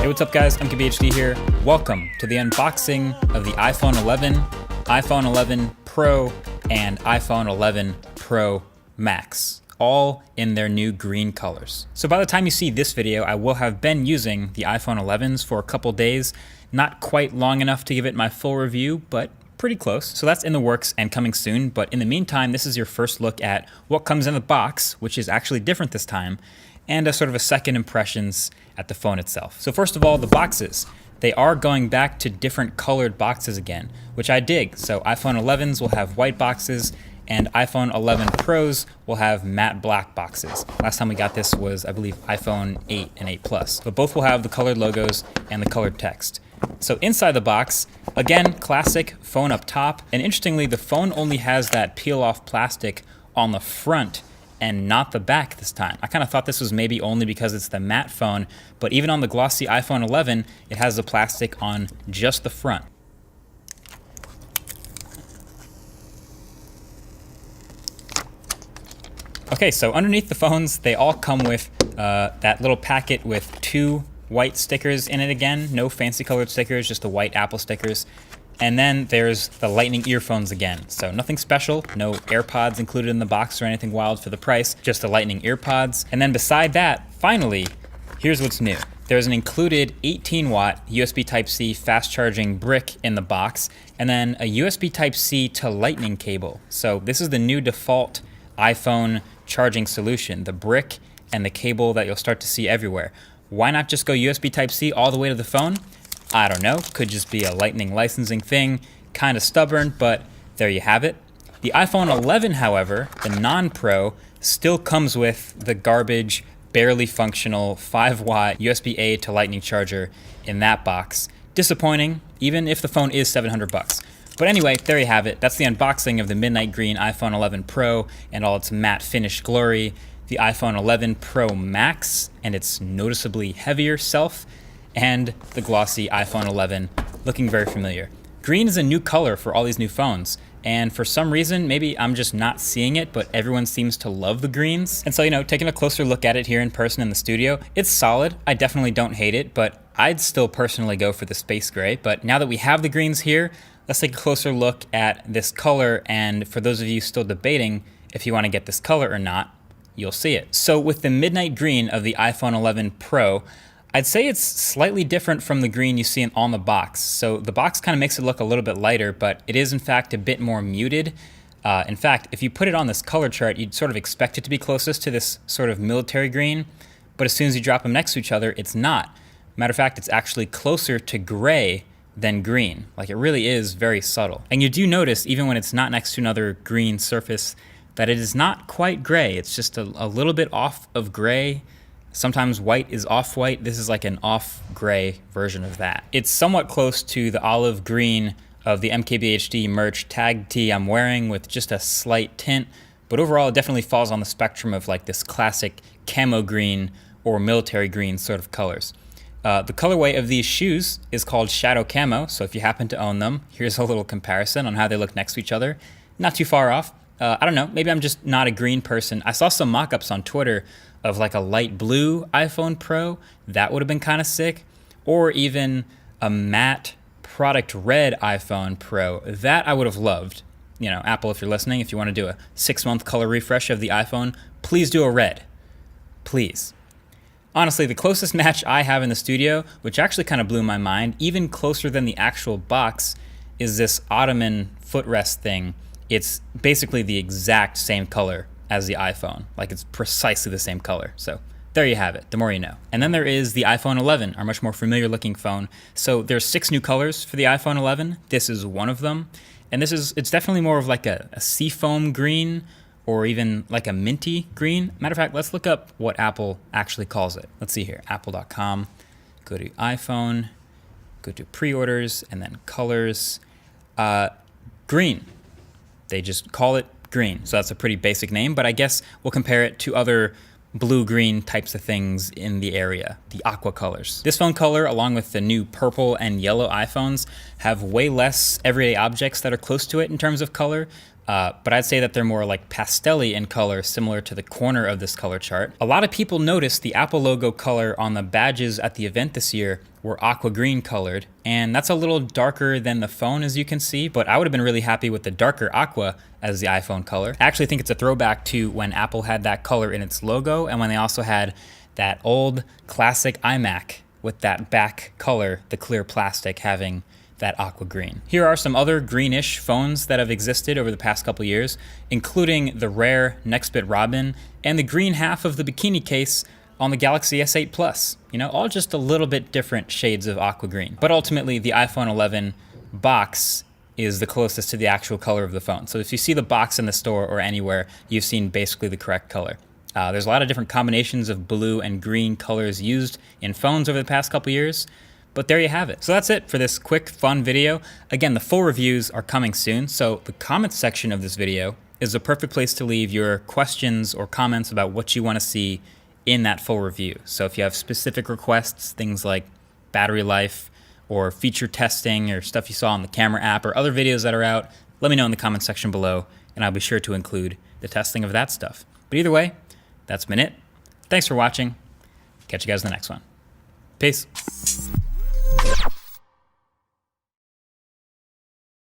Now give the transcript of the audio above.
Hey, what's up guys? I'm MKBHD here. Welcome to the unboxing of the iPhone 11, iPhone 11 Pro, and iPhone 11 Pro Max, all in their new green colors. So by the time you see this video, I will have been using the iPhone 11s for a couple days. Not quite long enough to give it my full review, but pretty close. So that's in the works and coming soon. But in the meantime, this is your first look at what comes in the box, which is actually different this time, and a sort of a second impressions at the phone itself. So first of all, the boxes. They are going back to different colored boxes again, which I dig. So iPhone 11s will have white boxes, and iPhone 11 Pros will have matte black boxes. Last time we got this was, I believe, iPhone 8 and 8 Plus. But both will have the colored logos and the colored text. So inside the box, again, classic phone up top. And interestingly, the phone only has that peel-off plastic on the front and not the back this time. I kind of thought this was maybe only because it's the matte phone, but even on the glossy iPhone 11, it has the plastic on just the front. Okay, so underneath the phones, they all come with that little packet with two white stickers in it again. No fancy colored stickers, just the white Apple stickers. And then there's the Lightning earphones again. So nothing special, no AirPods included in the box or anything wild for the price, just the Lightning earpods. And then beside that, finally, here's what's new. There's an included 18-watt USB Type-C fast charging brick in the box, and then a USB Type-C to Lightning cable. So this is the new default iPhone charging solution, the brick and the cable that you'll start to see everywhere. Why not just go USB Type-C all the way to the phone? I don't know, could just be a Lightning licensing thing, kind of stubborn, but there you have it. The iPhone 11, however, the non-Pro, still comes with the garbage, barely functional 5-watt USB-A to Lightning charger in that box. Disappointing, even if the phone is $700. But anyway, there you have it. That's the unboxing of the Midnight Green iPhone 11 Pro and all its matte finish glory, the iPhone 11 Pro Max and its noticeably heavier self, and the glossy iPhone 11 looking very familiar. Green is a new color for all these new phones, and for some reason, maybe I'm just not seeing it, but everyone seems to love the greens. And so, taking a closer look at it here in person in the studio, it's solid. I definitely don't hate it, but I'd still personally go for the space gray. But now that we have the greens here, let's take a closer look at this color, and for those of you still debating if you want to get this color or not, you'll see it. So with the midnight green of the iPhone 11 Pro, I'd say it's slightly different from the green you see on the box. So the box kind of makes it look a little bit lighter, but it is in fact a bit more muted. In fact, if you put it on this color chart, you'd sort of expect it to be closest to this sort of military green, but as soon as you drop them next to each other, it's not. Matter of fact, it's actually closer to gray than green. Like, it really is very subtle. And you do notice, even when it's not next to another green surface, that it is not quite gray. It's just a little bit off of gray. Sometimes white is off-white. This is like an off-gray version of that. It's somewhat close to the olive green of the MKBHD merch tag tee I'm wearing with just a slight tint, but overall it definitely falls on the spectrum of like this classic camo green or military green sort of colors. The colorway of these shoes is called Shadow Camo, so if you happen to own them, here's a little comparison on how they look next to each other. Not too far off. I don't know, maybe I'm just not a green person. I saw some mock-ups on Twitter of like a light blue iPhone Pro. That would have been kind of sick. Or even a matte product red iPhone Pro. That I would have loved. Apple, if you're listening, if you want to do a 6-month color refresh of the iPhone, please do a red. Please. Honestly, the closest match I have in the studio, which actually kind of blew my mind, even closer than the actual box, is this ottoman footrest thing. It's basically the exact same color as the iPhone. Like, it's precisely the same color. So there you have it, the more you know. And then there is the iPhone 11, our much more familiar looking phone. So there's 6 new colors for the iPhone 11. This is one of them. And it's definitely more of like a seafoam green or even like a minty green. Matter of fact, let's look up what Apple actually calls it. Let's see here, apple.com, go to iPhone, go to pre-orders, and then colors. Green. They just call it green, so that's a pretty basic name, but I guess we'll compare it to other blue-green types of things in the area, the aqua colors. This phone color, along with the new purple and yellow iPhones, have way less everyday objects that are close to it in terms of color, but I'd say that they're more like pastel-y in color, similar to the corner of this color chart. A lot of people noticed the Apple logo color on the badges at the event this year were aqua green colored, and that's a little darker than the phone, as you can see, but I would have been really happy with the darker aqua as the iPhone color. I actually think it's a throwback to when Apple had that color in its logo, and when they also had that old classic iMac with that back color, the clear plastic, having that aqua green. Here are some other greenish phones that have existed over the past couple years, including the rare Nextbit Robin and the green half of the bikini case on the Galaxy S8 Plus. You know, all just a little bit different shades of aqua green. But ultimately, the iPhone 11 box is the closest to the actual color of the phone. So if you see the box in the store or anywhere, you've seen basically the correct color. There's a lot of different combinations of blue and green colors used in phones over the past couple years, but there you have it. So that's it for this quick, fun video. Again, the full reviews are coming soon, so the comments section of this video is the perfect place to leave your questions or comments about what you want to see in that full review. So if you have specific requests, things like battery life or feature testing or stuff you saw on the camera app or other videos that are out, let me know in the comments section below, and I'll be sure to include the testing of that stuff. But either way, that's been it. Thanks for watching. Catch you guys in the next one. Peace.